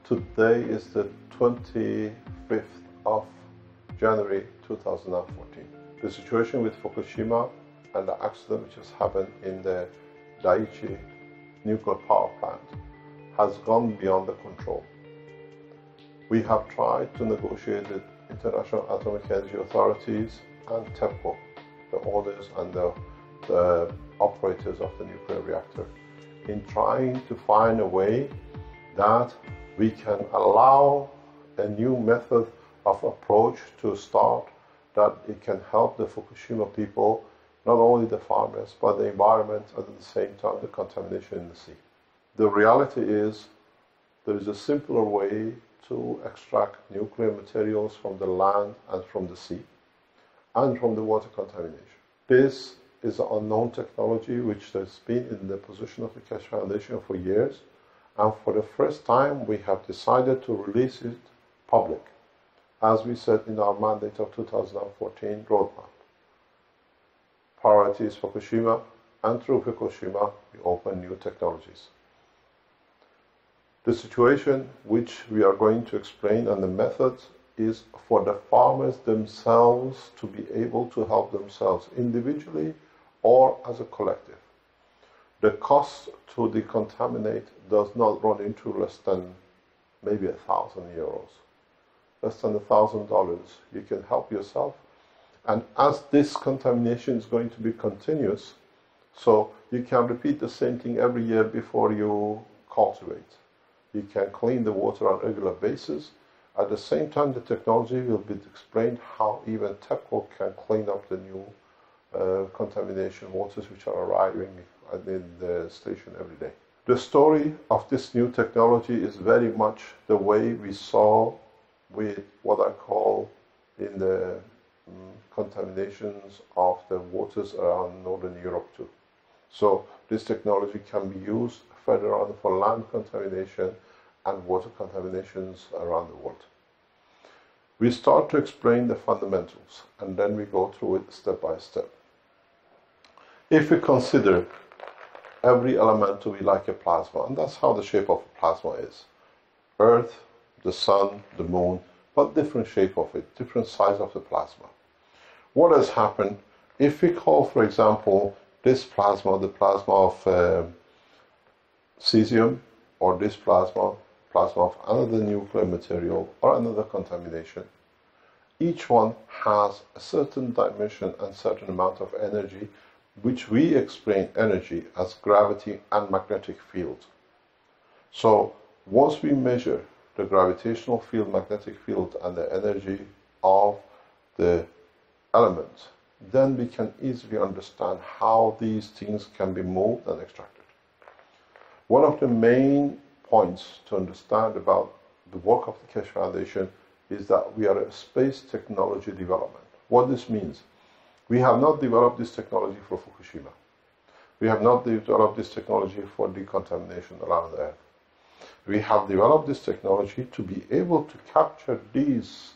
Today is the 25th of January 2014. The situation with Fukushima and the accident which has happened in the Daiichi nuclear power plant has gone beyond the control. We have tried to negotiate with International Atomic Energy Authorities and TEPCO, the owners and the operators of the nuclear reactor, in trying to find a way that we can allow a new method of approach to start, that it can help the Fukushima people, not only the farmers, but the environment, and at the same time the contamination in the sea. The reality is there is a simpler way to extract nuclear materials from the land and from the sea and from the water contamination. This is an unknown technology which has been in the position of the Keshe Foundation for years, and for the first time we have decided to release it public, as we said in our mandate of 2014 roadmap. Priority is Fukushima, and through Fukushima we open new technologies. The situation which we are going to explain and the methods is for the farmers themselves to be able to help themselves individually or as a collective. The cost to decontaminate does not run into less than maybe €1,000. Less than $1,000. You can help yourself. And as this contamination is going to be continuous, so you can repeat the same thing every year before you cultivate. You can clean the water on a regular basis. At the same time, the technology will be explained how even TEPCO can clean up the new contamination waters which are arriving in the station every day. The story of this new technology is very much the way we saw with what I call in the contaminations of the waters around Northern Europe too. So this technology can be used further on for land contamination and water contaminations around the world. We start to explain the fundamentals and then we go through it step by step. If we consider every element to be like a plasma, and that's how the shape of a plasma is. Earth, the sun, the moon, but different shape of it, different size of the plasma. What has happened, if we call, for example, this plasma the plasma of cesium, or this plasma of another nuclear material or another contamination, each one has a certain dimension and certain amount of energy, which we explain energy as gravity and magnetic field. So once we measure the gravitational field, magnetic field, and the energy of the elements, then we can easily understand how these things can be moved and extracted. One of the main points to understand about the work of the Keshe Foundation is that we are a space technology development. What this means, we have not developed this technology for Fukushima. We have not developed this technology for decontamination around the Earth. We have developed this technology to be able to capture these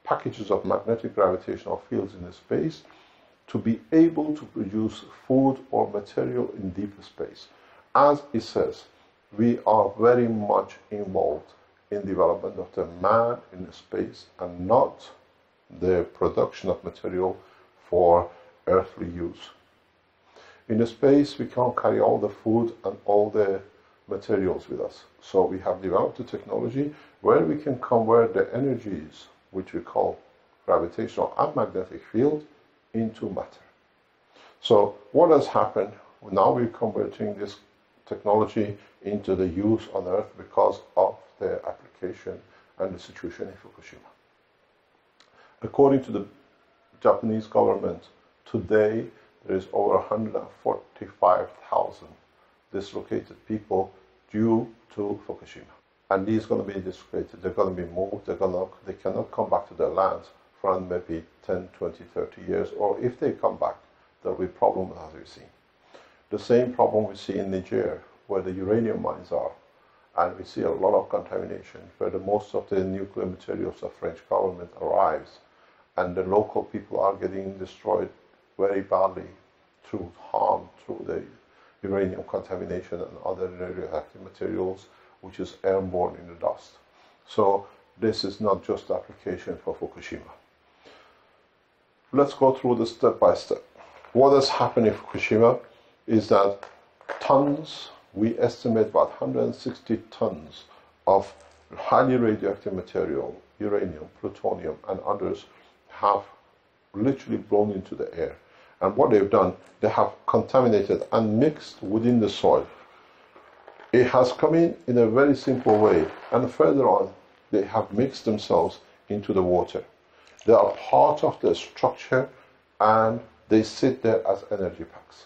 packages of magnetic gravitational fields in the space, to be able to produce food or material in deeper space. As it says, we are very much involved in development of the man in the space and not the production of material for earthly use. In the space, we can't carry all the food and all the materials with us. So we have developed a technology where we can convert the energies, which we call gravitational and magnetic field, into matter. So what has happened, now we're converting this technology into the use on Earth because of the application and the situation in Fukushima. According to the Japanese government, today there is over 145,000 dislocated people due to Fukushima. And these are going to be dislocated, they're going to be moved, they cannot come back to their lands for maybe 10, 20, 30 years, or if they come back, there'll be problems as we've seen. The same problem we see in Niger, where the uranium mines are, and we see a lot of contamination, where most of the nuclear materials of French government arrives, and the local people are getting destroyed very badly through harm, through the uranium contamination and other radioactive materials, which is airborne in the dust. So this is not just application for Fukushima. Let's go through this step by step. What has happened in Fukushima is that tons, we estimate about 160 tons of highly radioactive material, uranium, plutonium, and others, have literally blown into the air. And what they've done, they have contaminated and mixed within the soil. It has come in a very simple way, and further on, they have mixed themselves into the water. They are part of the structure, and they sit there as energy packs.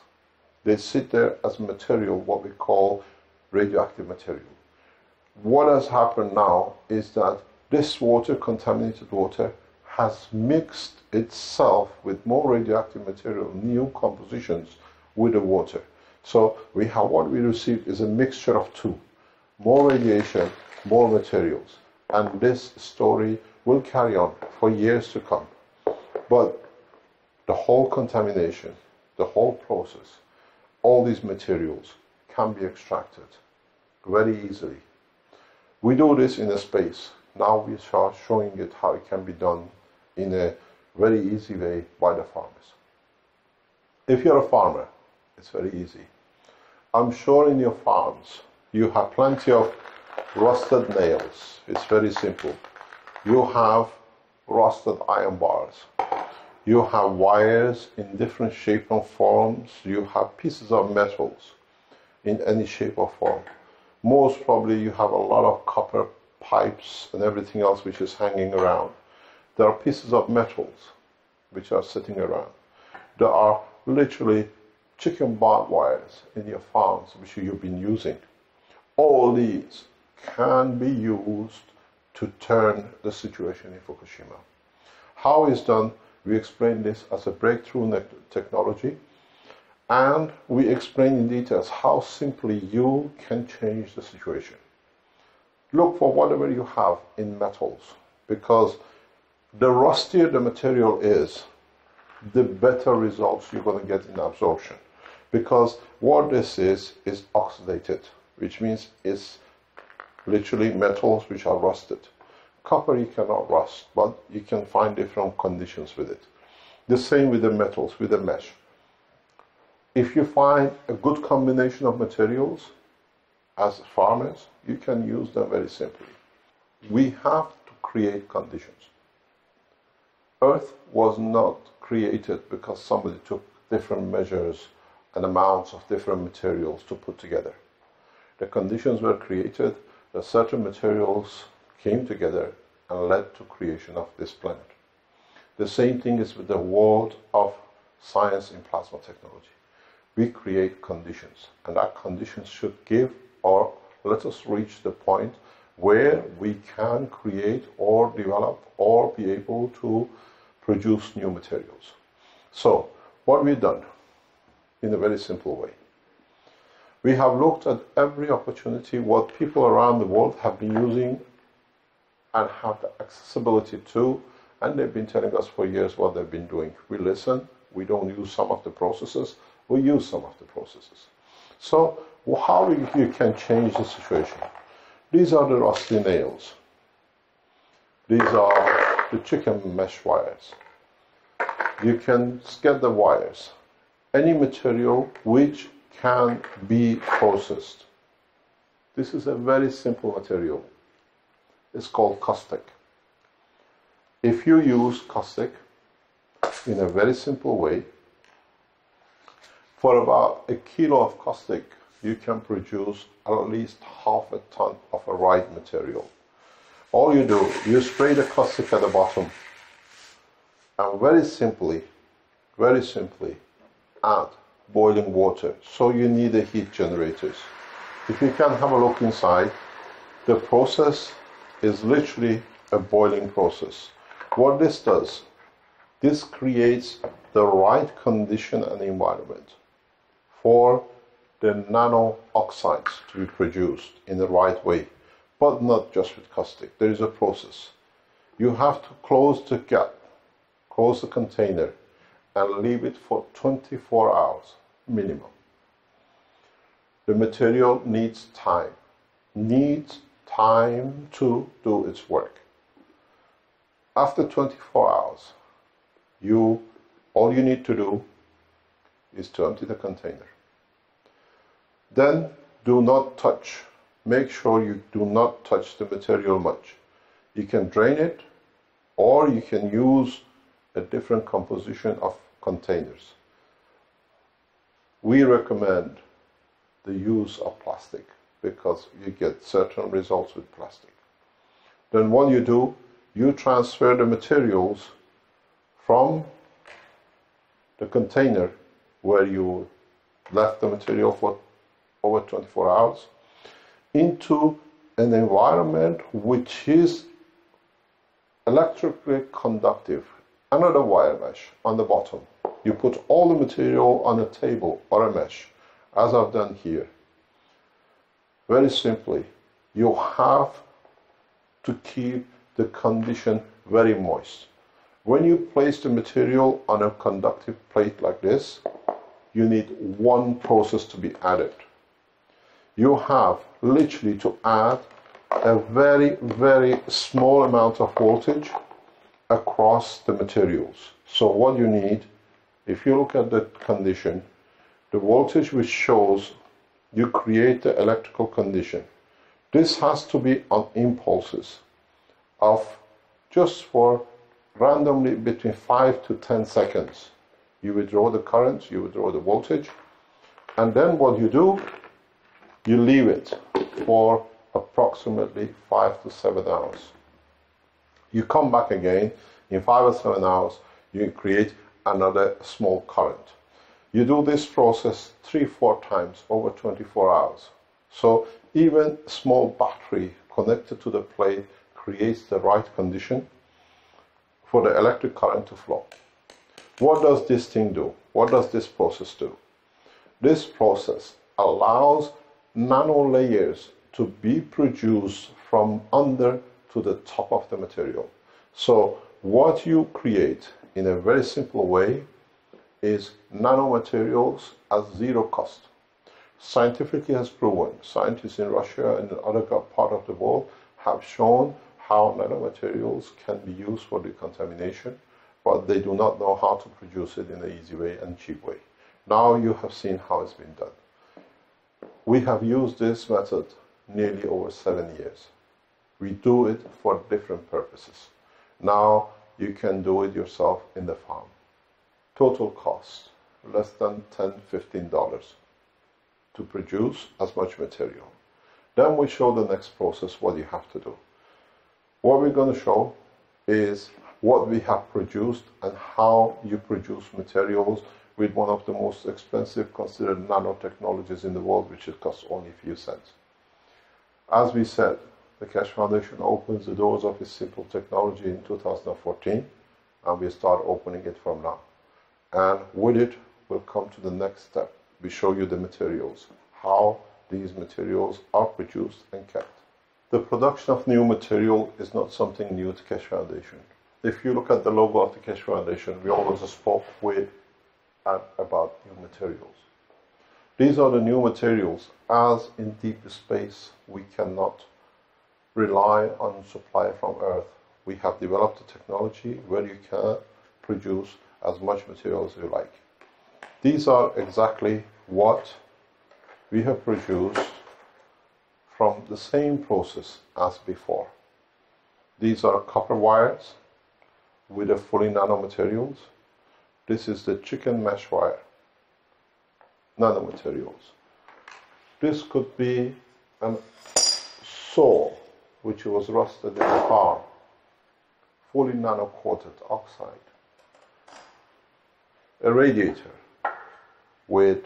They sit there as material, what we call radioactive material. What has happened now is that this water, contaminated water, has mixed itself with more radioactive material, new compositions with the water. So what we received is a mixture of two: more radiation, more materials. And this story will carry on for years to come. But the whole contamination, the whole process, all these materials can be extracted very easily. We do this in a space. Now we are showing it how it can be done in a very easy way by the farmers. If you're a farmer, it's very easy. I'm sure in your farms you have plenty of rusted nails. It's very simple. You have rusted iron bars. You have wires in different shapes and forms. You have pieces of metals in any shape or form. Most probably you have a lot of copper pipes and everything else which is hanging around. There are pieces of metals which are sitting around. There are literally chicken barbed wires in your farms which you've been using. All these can be used to turn the situation in Fukushima. How it's done, we explain this as a breakthrough technology, and we explain in details how simply you can change the situation. Look for whatever you have in metals, because the rustier the material is, the better results you're going to get in absorption. Because what this is oxidated, which means it's literally metals which are rusted. Copper you cannot rust, but you can find different conditions with it. The same with the metals, with the mesh. If you find a good combination of materials, as farmers, you can use them very simply. We have to create conditions. Earth was not created because somebody took different measures and amounts of different materials to put together. The conditions were created, that certain materials came together and led to creation of this planet. The same thing is with the world of science in plasma technology. We create conditions, and that conditions should give or let us reach the point where we can create or develop or be able to produce new materials. So, what we've done in a very simple way. We have looked at every opportunity what people around the world have been using and have the accessibility to, and they've been telling us for years what they've been doing. We listen, we don't use some of the processes, we use some of the processes. So how you can change the situation? These are the rusty nails. These are the chicken mesh wires. You can get the wires. Any material which can be processed. This is a very simple material. It's called caustic. If you use caustic in a very simple way, for about a kilo of caustic, you can produce at least half a ton of a right material. All you do, you spray the caustic at the bottom, and very simply add boiling water. So you need the heat generators. If you can have a look inside, the process is literally a boiling process. What this does, this creates the right condition and environment for the nano oxides to be produced in the right way, but not just with caustic. There is a process. You have to close the gap, close the container, and leave it for 24 hours minimum. The material needs time time to do its work. After 24 hours, all you need to do is to empty the container. Then do not touch. Make sure you do not touch the material much. You can drain it, or you can use a different composition of containers. We recommend the use of plastic because you get certain results with plastic. Then what you do, you transfer the materials from the container where you left the material for over 24 hours into an environment which is electrically conductive. Another wire mesh on the bottom. You put all the material on a table or a mesh, as I've done here. Very simply, you have to keep the condition very moist. When you place the material on a conductive plate like this, you need one process to be added. You have literally to add a very, very small amount of voltage across the materials. So what you need, if you look at the condition, the voltage which shows you create the electrical condition. This has to be on impulses of just for randomly between 5 to 10 seconds. You withdraw the current, you withdraw the voltage, and then what you do, you leave it for approximately 5 to 7 hours. You come back again, in 5 or 7 hours, you create another small current. You do this process 3-4 times over 24 hours. So even a small battery connected to the plate creates the right condition for the electric current to flow. What does this thing do? What does this process do? This process allows nano layers to be produced from under to the top of the material. So what you create in a very simple way is nanomaterials at zero cost. Scientifically has proven, scientists in Russia and in other part of the world have shown how nanomaterials can be used for decontamination, but they do not know how to produce it in an easy way and cheap way. Now you have seen how it's been done. We have used this method nearly over 7 years. We do it for different purposes. Now you can do it yourself in the farm. Total cost, less than $10–15 to produce as much material. Then we show the next process, what you have to do. What we're going to show is what we have produced and how you produce materials with one of the most expensive considered nanotechnologies in the world, which it costs only a few cents. As we said, the Keshe Foundation opens the doors of its simple technology in 2014, and we start opening it from now. And with it, we'll come to the next step. We show you the materials, how these materials are produced and kept. The production of new material is not something new to Keshe Foundation. If you look at the logo of the Keshe Foundation, we always spoke with and about new materials. These are the new materials, as in deep space we cannot rely on supply from Earth. We have developed a technology where you can produce as much material as you like. These are exactly what we have produced from the same process as before. These are copper wires with a fully nanomaterials. This is the chicken mesh wire, nanomaterials. This could be a saw which was rusted in a car, fully nano-coated oxide. A radiator with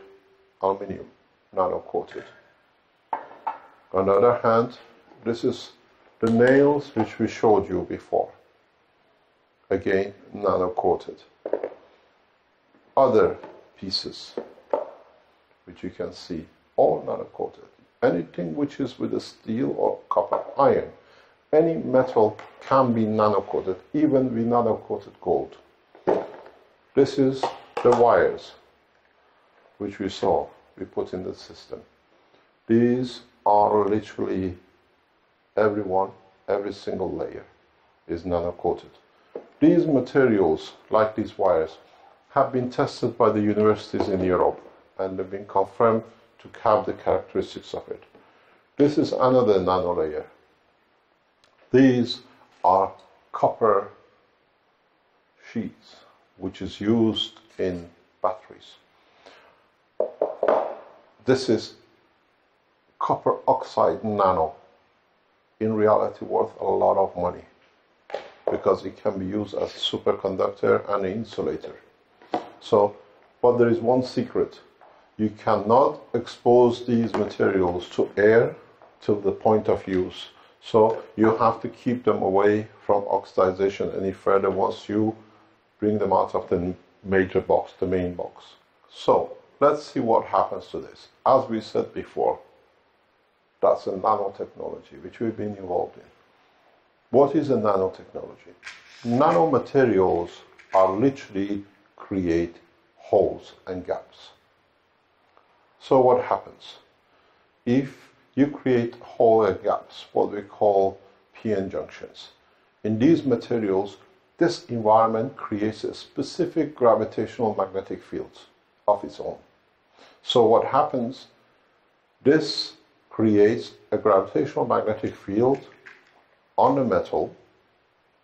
aluminium, nano-coated. On the other hand, this is the nails which we showed you before. Again, nano-coated. Other pieces which you can see, all nano-coated. Anything which is with a steel or copper, iron, any metal can be nano-coated, even with nano-coated gold. This is the wires which we saw, we put in the system. These are literally every single layer is nano-coated. These materials, like these wires, have been tested by the universities in Europe and have been confirmed to have the characteristics of it. This is another nano layer. These are copper sheets, which is used in batteries. This is copper oxide nano, in reality worth a lot of money because it can be used as a superconductor and an insulator. So, but there is one secret. You cannot expose these materials to air till the point of use. So you have to keep them away from oxidization any further once you bring them out of the major box, the main box. So let's see what happens to this. As we said before, that's a nanotechnology which we've been involved in. What is a nanotechnology? Nanomaterials are literally create holes and gaps. So what happens? If you create hole and gaps, what we call p-n junctions. In these materials, this environment creates a specific gravitational magnetic field of its own. So what happens? This creates a gravitational magnetic field on the metal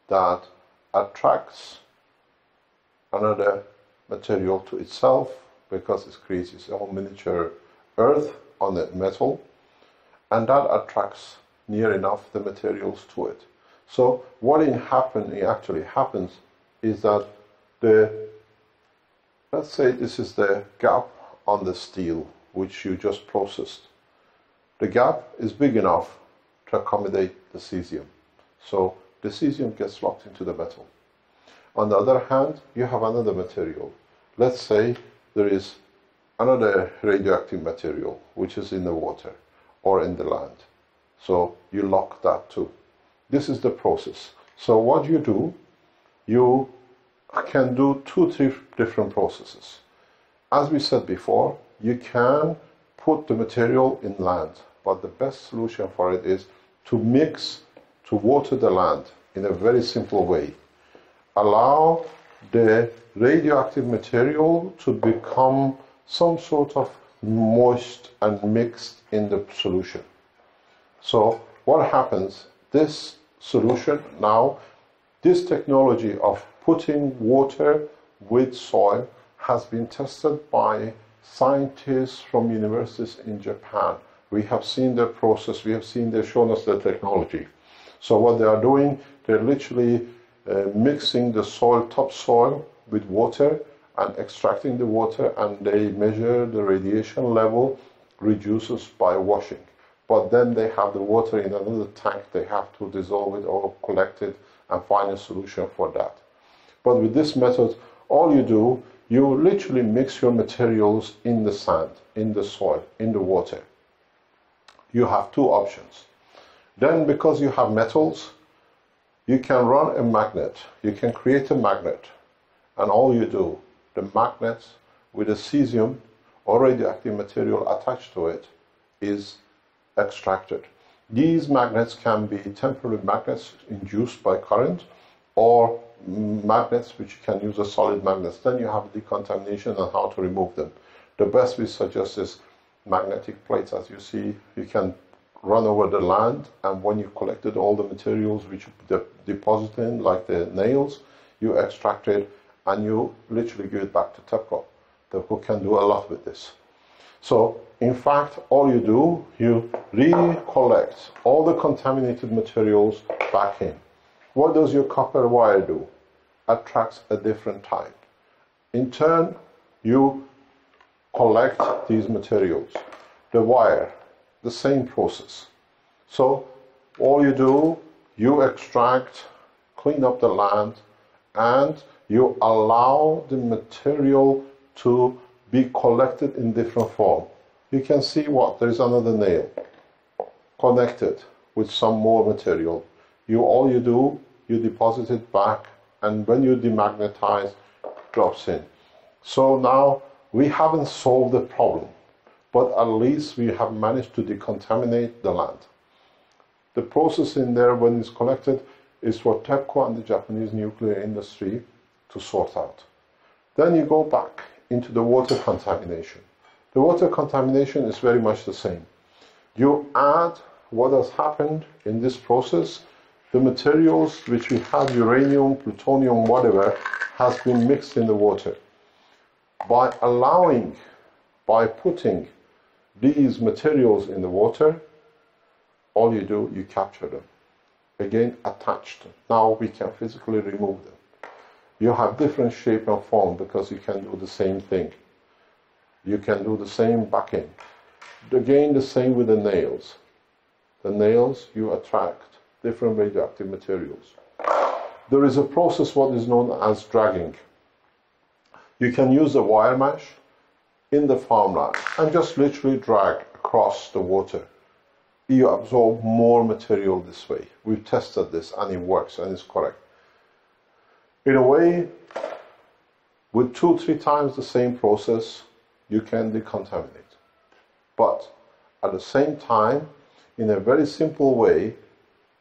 that attracts another material to itself because it creates its own miniature earth on the metal, and that attracts near enough the materials to it. So what actually happens is that let's say this is the gap on the steel which you just processed. The gap is big enough to accommodate the cesium. So the cesium gets locked into the metal. On the other hand, you have another material. Let's say there is another radioactive material which is in the water or in the land. So you lock that too. This is the process. So what you do, you can do 2-3 different processes. As we said before, you can put the material in land, but the best solution for it is to water the land in a very simple way. Allow the radioactive material to become some sort of moist and mixed in the solution. So what happens? This solution now, this technology of putting water with soil has been tested by scientists from universities in Japan. We have seen their process, we have seen they've shown us the technology. So what they are doing, they're literally mixing the soil, topsoil, with water and extracting the water, and they measure the radiation level reduces by washing. But then they have the water in another tank, they have to dissolve it or collect it and find a solution for that. But with this method, all you do, you literally mix your materials in the sand, in the soil, in the water. You have two options. Then because you have metals, you can run a magnet. You can create a magnet, and all you do, the magnets with a cesium or radioactive material attached to it is extracted. These magnets can be temporary magnets induced by current, or magnets which you can use as solid magnets. Then you have decontamination and how to remove them. The best we suggest is magnetic plates. As you see, you can run over the land, and when you collected all the materials which you deposit in, like the nails, you extract it and you literally give it back to TEPCO. TEPCO can do a lot with this. So in fact, all you do, you recollect all the contaminated materials back in. What does your copper wire do? Attracts a different type. In turn, you collect these materials. The wire, the same process. So all you do, you extract, clean up the land, and you allow the material to be collected in different form. You can see there is another nail connected with some more material. All you do, you deposit it back, and when you demagnetize, drops in. So now we haven't solved the problem, but at least we have managed to decontaminate the land. The process in there, when it's collected, is for TEPCO and the Japanese nuclear industry to sort out. Then you go back into the water contamination. The water contamination is very much the same. You add what has happened in this process. The materials which we have, uranium, plutonium, whatever, has been mixed in the water. By putting these materials in the water, all you do, you capture them. Again, attached. Now we can physically remove them. You have different shape and form because you can do the same thing. You can do the same backing. Again, the same with the nails. The nails, you attract different radioactive materials. There is a process what is known as dragging. You can use a wire mesh in the farmland and just literally drag across the water. You absorb more material this way. We've tested this and it works and it's correct. In a way, with 2-3 times the same process, you can decontaminate. But at the same time, in a very simple way,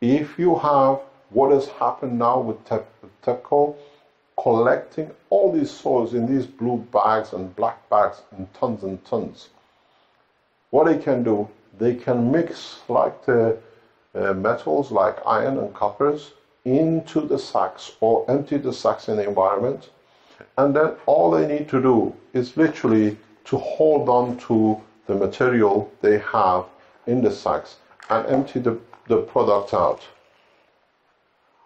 if you have what has happened now with TEPCO, collecting all these soils in these blue bags and black bags in tons and tons, what they can do, they can mix like the metals like iron and coppers into the sacks or empty the sacks in the environment, and then all they need to do is literally to hold on to the material they have in the sacks and empty the product out.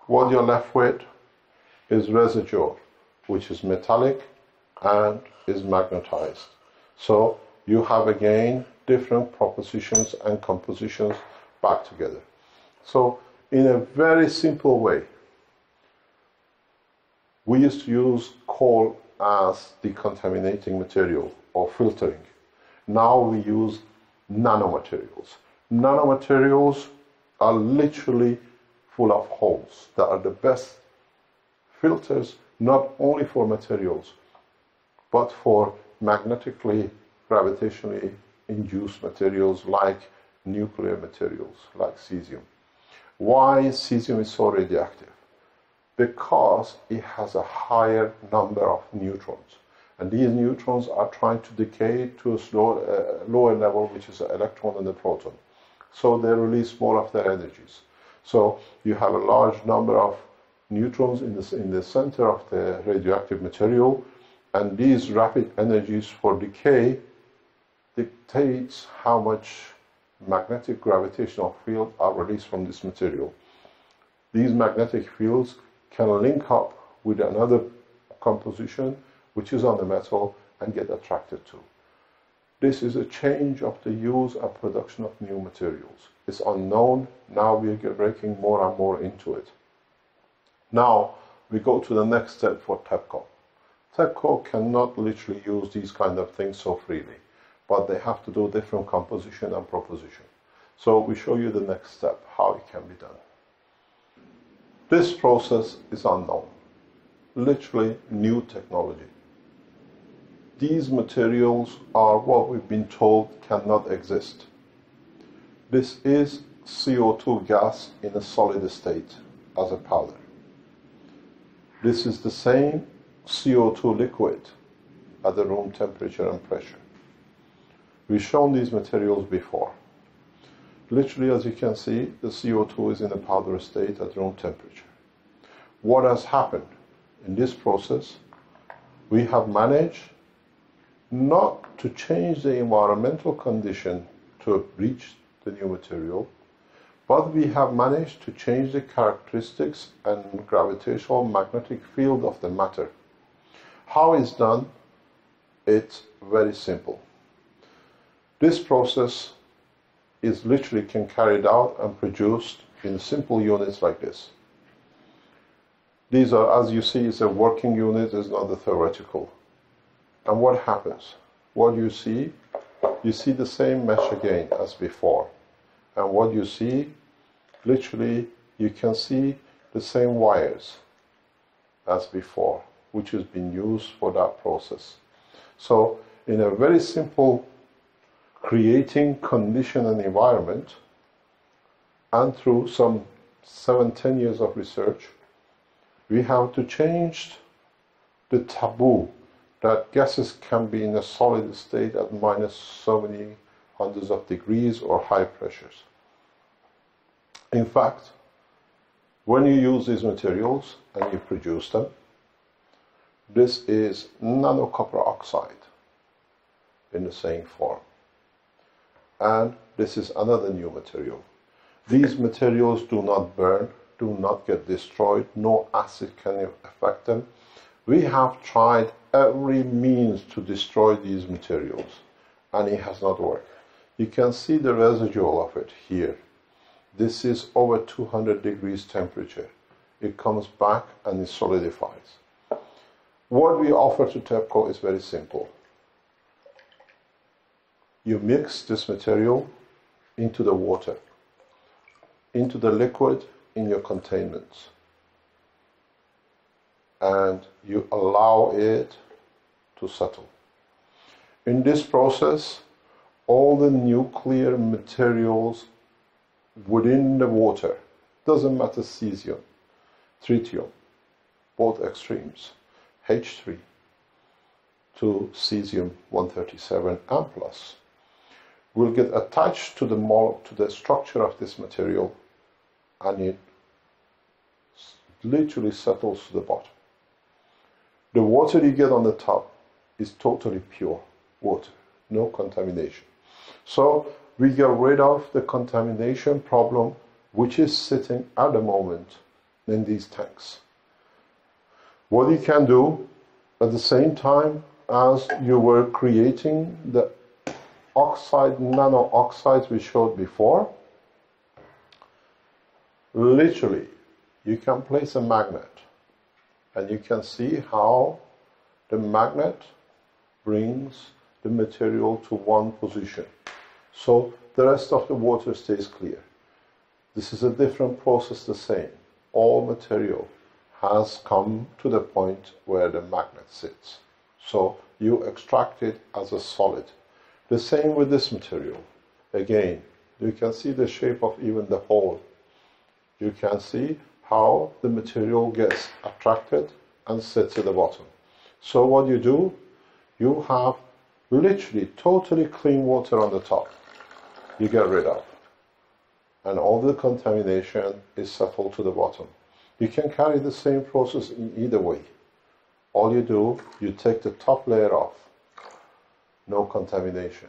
What you're left with is residue, which is metallic and is magnetized. So you have again different propositions and compositions back together. So in a very simple way, we used to use coal as decontaminating material or filtering. Now we use nanomaterials. Nanomaterials are literally full of holes that are the best filters, not only for materials, but for magnetically, gravitationally induced materials like nuclear materials, like cesium. Why cesium is so radioactive? Because it has a higher number of neutrons. And these neutrons are trying to decay to a lower level, which is an electron and a proton. So they release more of their energies. So you have a large number of neutrons in the center of the radioactive material, and these rapid energies for decay dictates how much magnetic gravitational field are released from this material. These magnetic fields can link up with another composition which is on the metal and get attracted to. This is a change of the use and production of new materials. It's unknown. Now we are breaking more and more into it. Now we go to the next step for TEPCO. TEPCO cannot literally use these kind of things so freely, but they have to do different composition and proposition. So we show you the next step, how it can be done. This process is unknown, literally new technology. These materials are what we've been told cannot exist. This is CO2 gas in a solid state as a powder. This is the same CO2 liquid at the room temperature and pressure. We've shown these materials before. Literally, as you can see, the CO2 is in a powder state at room temperature. What has happened in this process? We have managed not to change the environmental condition to reach the new material, but we have managed to change the characteristics and gravitational magnetic field of the matter. How it's done? It's very simple. This process is literally can carried out and produced in simple units like this. These are, as you see, it's a working unit, it's not a theoretical. And what happens? What you see the same mesh again as before. And what you see, literally, you can see the same wires as before, which has been used for that process. So, in a very simple creating condition and environment, And through some 7-10 years of research, we have to change the taboo that gases can be in a solid state at minus so many hundreds of degrees or high pressures. In fact, when you use these materials and you produce them, this is nano copper oxide in the same form. And this is another new material. These materials do not burn, do not get destroyed, no acid can affect them. We have tried every means to destroy these materials, and it has not worked. You can see the residual of it here. This is over 200 degrees temperature. It comes back and it solidifies. What we offer to TEPCO is very simple. You mix this material into the water, into the liquid in your containments, and you allow it to settle. In this process, all the nuclear materials within the water, doesn't matter cesium, tritium, both extremes, H3 to cesium-137 and plus, will get attached to the structure of this material, and it literally settles to the bottom. The water you get on the top is totally pure water, no contamination. So we get rid of the contamination problem which is sitting at the moment in these tanks. What you can do at the same time as you were creating the oxide, nano oxides we showed before, literally you can place a magnet and you can see how the magnet brings the material to one position. So the rest of the water stays clear. This is a different process, the same. All material has come to the point where the magnet sits. So you extract it as a solid. The same with this material. Again, you can see the shape of even the hole. You can see how the material gets attracted and sits at the bottom. So what you do, you have literally totally clean water on the top. You get rid of. And all the contamination is settled to the bottom. You can carry the same process in either way. All you do, you take the top layer off. No contamination.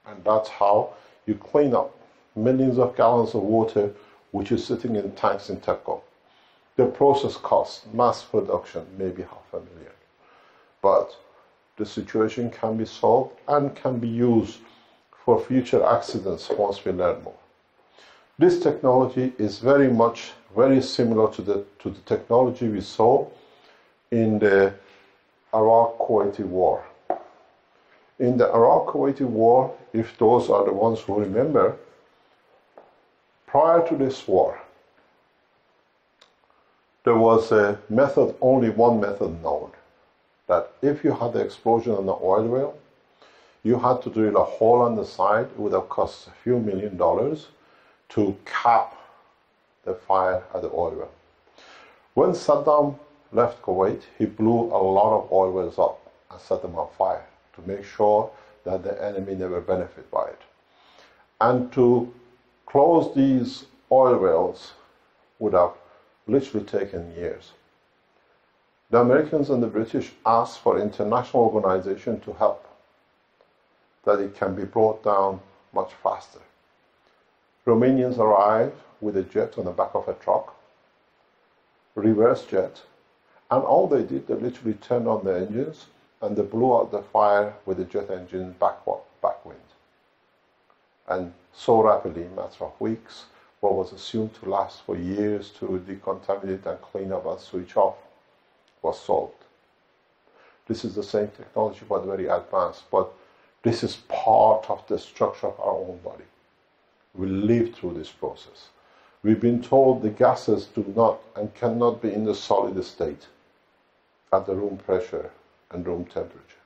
And that's how you clean up millions of gallons of water which is sitting in tanks in TEPCO. The process costs, mass production, maybe $500,000. But the situation can be solved and can be used for future accidents once we learn more. This technology is very similar to the technology we saw in the Iraq-Kuwaiti War. In the Iraq-Kuwaiti War, if those are the ones who remember, prior to this war, there was a method, only one method known, that if you had the explosion on the oil well, you had to drill a hole on the side. It would have cost a few $1 million to cap the fire at the oil well. When Saddam left Kuwait, he blew a lot of oil wells up and set them on fire to make sure that the enemy never benefit by it. And to close these oil wells would have literally taken years. The Americans and the British asked for international organization to help, that it can be brought down much faster. Romanians arrived with a jet on the back of a truck, reverse jet, and all they did, they literally turned on the engines and they blew out the fire with the jet engine backwind. And so rapidly, in a matter of weeks, what was assumed to last for years to decontaminate and clean up and switch off was solved. This is the same technology but very advanced, but this is part of the structure of our own body. We live through this process. We've been told the gases do not and cannot be in the solid state at the room pressure and room temperature.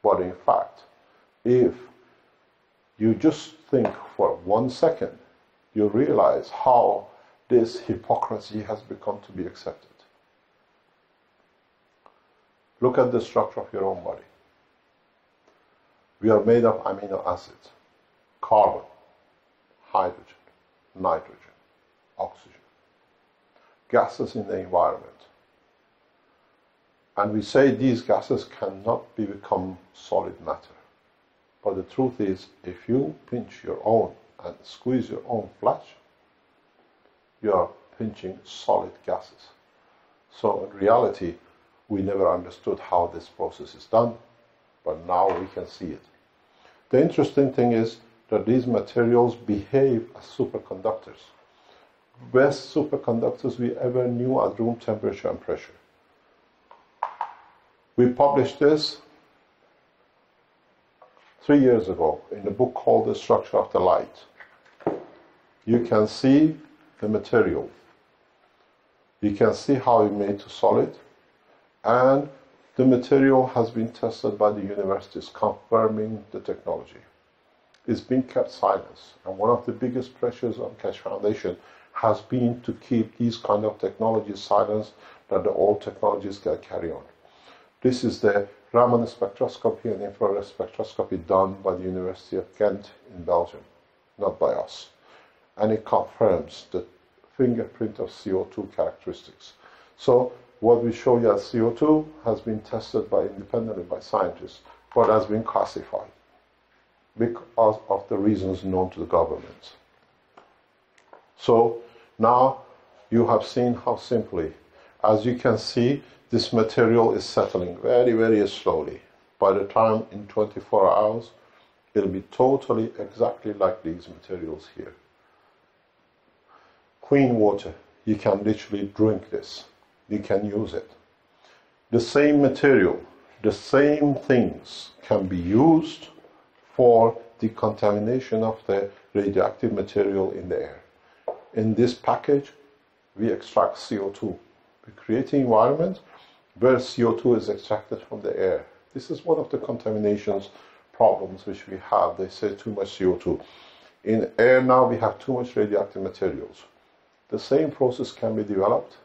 But in fact, if you just think for 1 second you realize how this hypocrisy has become to be accepted. Look at the structure of your own body. We are made of amino acids, carbon, hydrogen, nitrogen, oxygen, gases in the environment. And we say these gases cannot become solid matter. But the truth is, if you pinch your own and squeeze your own flesh, you are pinching solid gases. So in reality, we never understood how this process is done, but now we can see it. The interesting thing is that these materials behave as superconductors. Best superconductors we ever knew at room temperature and pressure. We published this 3 years ago in a book called The Structure of the Light. You can see the material. You can see how it made to solid, and the material has been tested by the universities, confirming the technology. It's been kept silent, and one of the biggest pressures on Keshe Foundation has been to keep these kind of technologies silent, that the old technologies can carry on. This is the Raman spectroscopy and infrared spectroscopy done by the University of Ghent in Belgium, not by us. And it confirms the fingerprint of CO2 characteristics. So what we show you as CO2 has been tested independently by scientists, but has been classified because of the reasons known to the government. So now you have seen how simply, as you can see, this material is settling very, very slowly. By the time in 24 hours, it'll be totally exactly like these materials here. Clean water, you can literally drink this. You can use it. The same material, the same things can be used for decontamination of the radioactive material in the air. In this package, we extract CO2. We create an environment where CO2 is extracted from the air. This is one of the contaminations problems which we have. They say too much CO2. In air now we have too much radioactive materials. The same process can be developed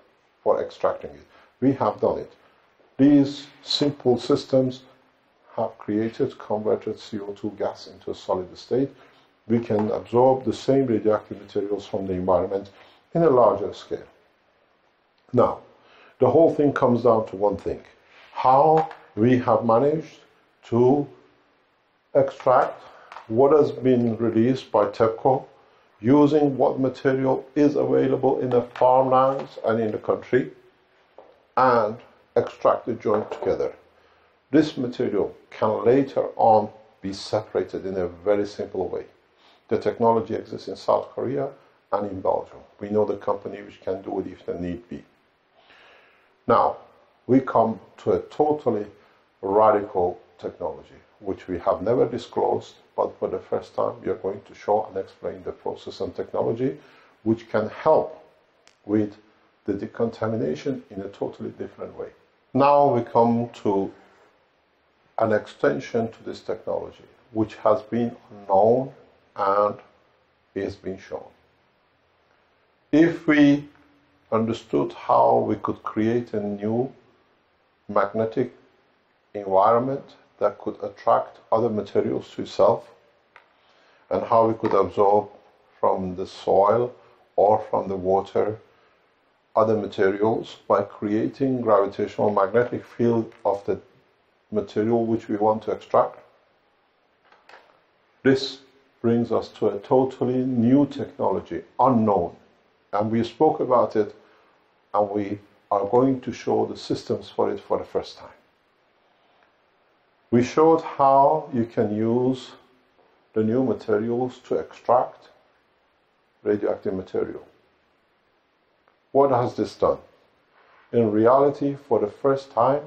for extracting it. We have done it. These simple systems have converted CO2 gas into a solid state. We can absorb the same radioactive materials from the environment in a larger scale. Now, the whole thing comes down to one thing: how we have managed to extract what has been released by TEPCO using what material is available in the farmlands and in the country, and extract the joint together. This material can later on be separated in a very simple way. The technology exists in South Korea and in Belgium. We know the company which can do it if the need be. Now, we come to a totally radical technology, which we have never disclosed, but for the first time we are going to show and explain the process and technology which can help with the decontamination in a totally different way. Now we come to an extension to this technology, which has been unknown and is being shown. If we understood how we could create a new magnetic environment that could attract other materials to itself, and how we could absorb from the soil or from the water other materials by creating gravitational magnetic field of the material which we want to extract, this brings us to a totally new technology, unknown. And we spoke about it, and we are going to show the systems for it for the first time. We showed how you can use the new materials to extract radioactive material. What has this done? In reality, for the first time,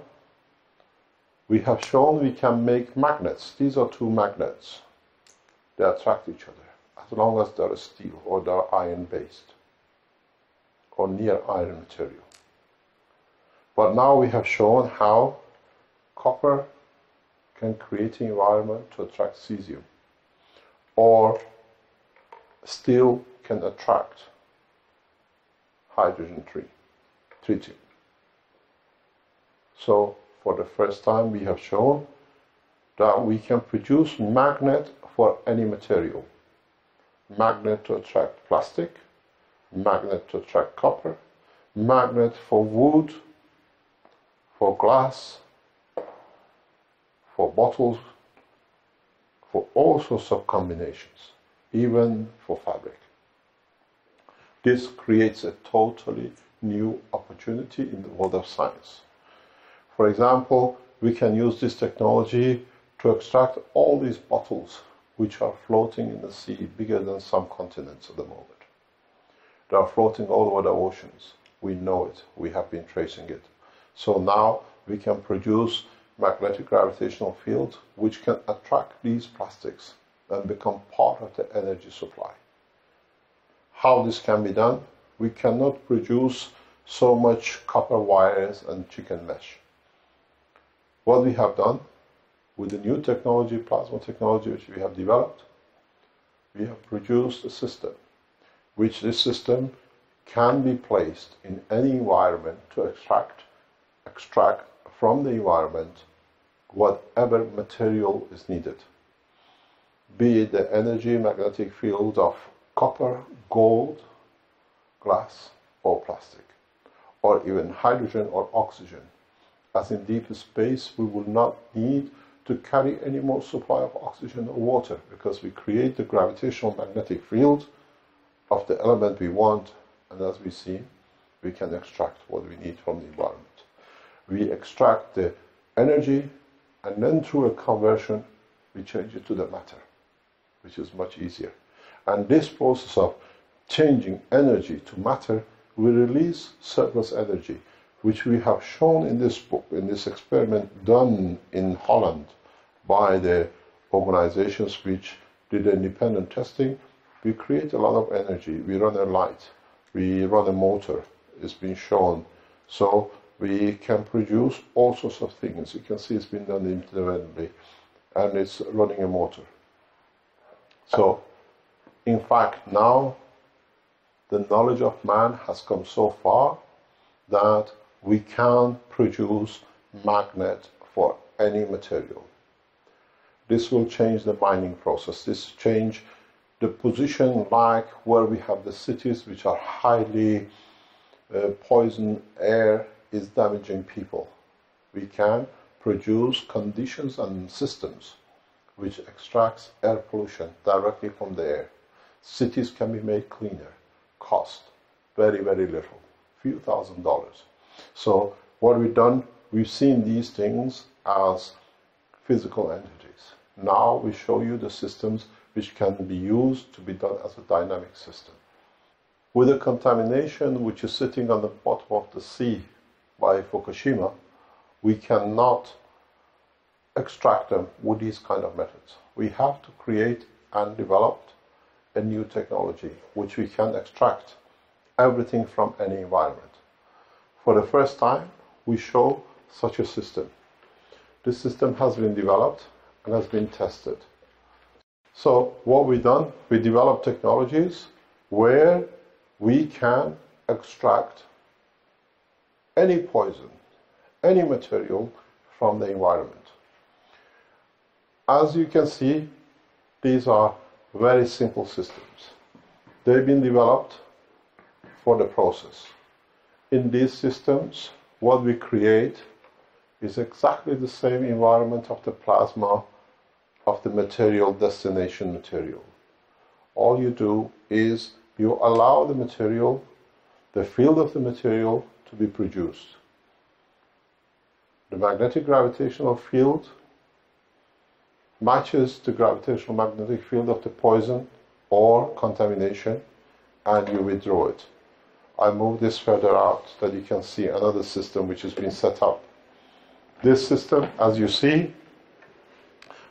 we have shown we can make magnets. These are two magnets. They attract each other, as long as they're steel or they're iron-based or near iron material. But now we have shown how copper can create an environment to attract cesium, or steel can attract hydrogen tritium. So for the first time we have shown that we can produce magnet for any material. Magnet to attract plastic, magnet to attract copper, magnet for wood, for glass, for bottles, for all sorts of combinations, even for fabric. This creates a totally new opportunity in the world of science. For example, we can use this technology to extract all these bottles which are floating in the sea bigger than some continents at the moment. They are floating all over the oceans. We know it. We have been tracing it. So now we can produce magnetic gravitational fields which can attract these plastics and become part of the energy supply. How this can be done? We cannot produce so much copper wires and chicken mesh. What we have done with the new technology, plasma technology, which we have developed, we have produced a system which this system can be placed in any environment to extract from the environment whatever material is needed, be it the energy magnetic field of copper, gold, glass or plastic, or even hydrogen or oxygen. As in deep space, we will not need to carry any more supply of oxygen or water because we create the gravitational magnetic field of the element we want, and as we see, we can extract what we need from the environment. We extract the energy and then through a conversion we change it to the matter, which is much easier. And this process of changing energy to matter will release surplus energy, which we have shown in this book, in this experiment done in Holland by the organizations which did independent testing. We create a lot of energy. We run a light, we run a motor, it's been shown. So we can produce all sorts of things. You can see it's been done independently, and it's running a motor. So in fact now the knowledge of man has come so far that we can produce magnet for any material. This will change the mining process. This change the position, like where we have the cities which are highly poison air is damaging people. We can produce conditions and systems which extracts air pollution directly from the air. Cities can be made cleaner. Cost very, very little, few $1,000s. So what we've done, we've seen these things as physical entities. Now we show you the systems which can be used to be done as a dynamic system. With the contamination which is sitting on the bottom of the sea by Fukushima, we cannot extract them with these kind of methods. We have to create and develop a new technology which we can extract everything from any environment. For the first time, we show such a system. This system has been developed and has been tested. So what we've done, we developed technologies where we can extract any poison, any material from the environment. As you can see, these are very simple systems. They've been developed for the process. In these systems, what we create is exactly the same environment of the plasma of the material, destination material. All you do is you allow the material, the field of the material, to be produced. The magnetic gravitational field matches the gravitational magnetic field of the poison or contamination, and you withdraw it. I move this further out that you can see another system which has been set up. This system, as you see,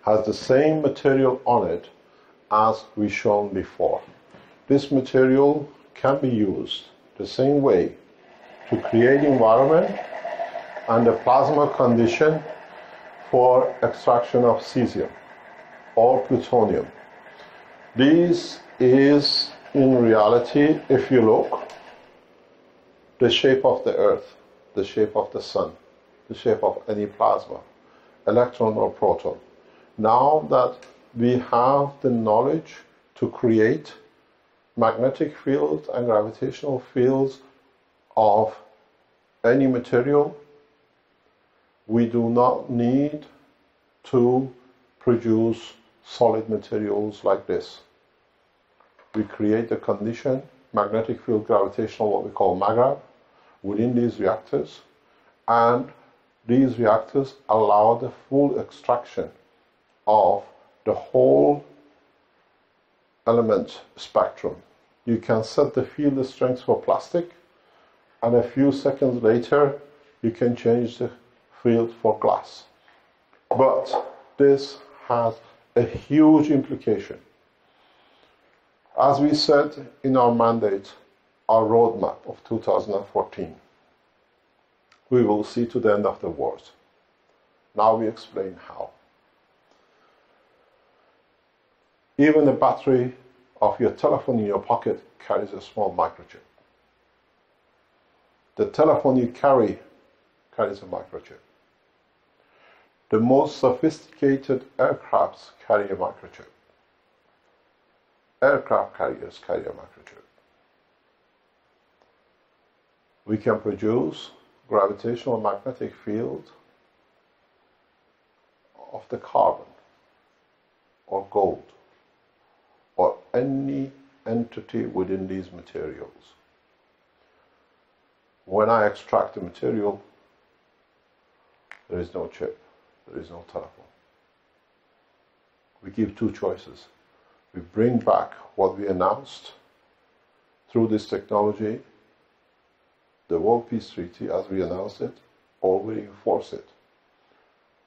has the same material on it as we shown before. This material can be used the same way to create environment and a plasma condition for extraction of cesium or plutonium. This is in reality, if you look, the shape of the Earth, the shape of the Sun, the shape of any plasma, electron or proton. Now that we have the knowledge to create magnetic fields and gravitational fields of any material, we do not need to produce solid materials like this. We create the condition, magnetic field gravitational, what we call MAGRAV, within these reactors, and these reactors allow the full extraction of the whole element spectrum. You can set the field strength for plastic, and a few seconds later you can change the field for glass. But this has a huge implication. As we said in our mandate, our roadmap of 2014, we will see to the end of the world. Now we explain how. Even the battery of your telephone in your pocket carries a small microchip. The telephone you carry carries a microchip. The most sophisticated aircrafts carry a microchip. Aircraft carriers carry a microchip. We can produce gravitational magnetic field of the carbon or gold or any entity within these materials. When I extract the material, there is no chip, there is no telephone. We give two choices. We bring back what we announced through this technology, the World Peace Treaty as we announced it, or we enforce it.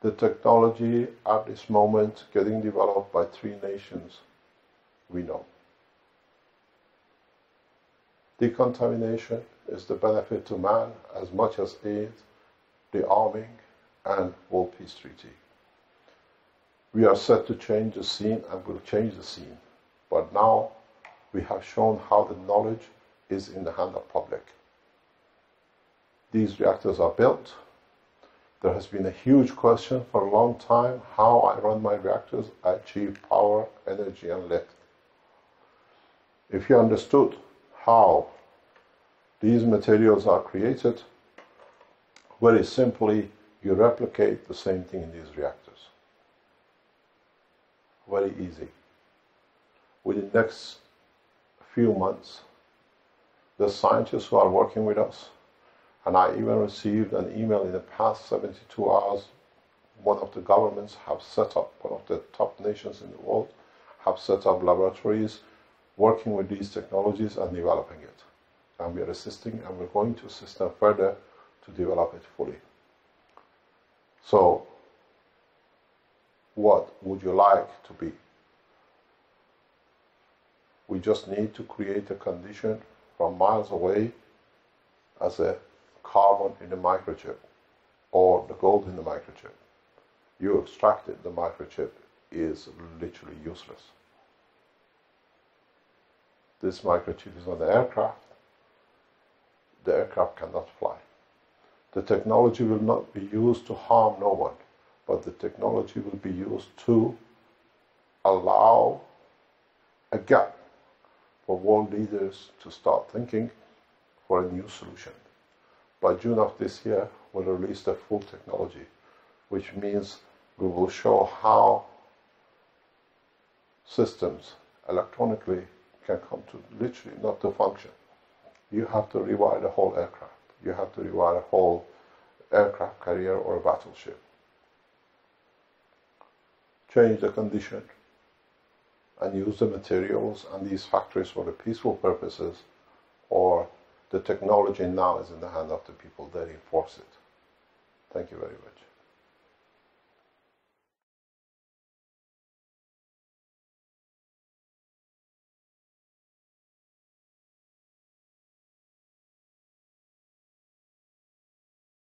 The technology at this moment getting developed by 3 nations we know. Decontamination is the benefit to man as much as aid, the arming, and World Peace Treaty. We are set to change the scene and will change the scene. But now we have shown how the knowledge is in the hand of public. These reactors are built. There has been a huge question for a long time how I run my reactors, I achieve power, energy, and lift. If you understood how these materials are created, very simply, you replicate the same thing in these reactors. Very easy. Within the next few months, the scientists who are working with us, and I even received an email in the past 72 hours, one of the governments have set up, one of the top nations in the world, have set up laboratories working with these technologies and developing it. And we are assisting, and we're going to assist them further to develop it fully. So, what would you like to be? We just need to create a condition from miles away as a carbon in the microchip or the gold in the microchip. You extract it, the microchip is literally useless. This microchip is on the aircraft. The aircraft cannot fly. The technology will not be used to harm no one, but the technology will be used to allow a gap for world leaders to start thinking for a new solution. By June of this year, we'll release the full technology, which means we will show how systems electronically can come to literally not to function. You have to rewire the whole aircraft. You have to rewire a whole aircraft carrier or a battleship. Change the condition and use the materials and these factories for the peaceful purposes, or the technology now is in the hand of the people that enforce it. Thank you very much.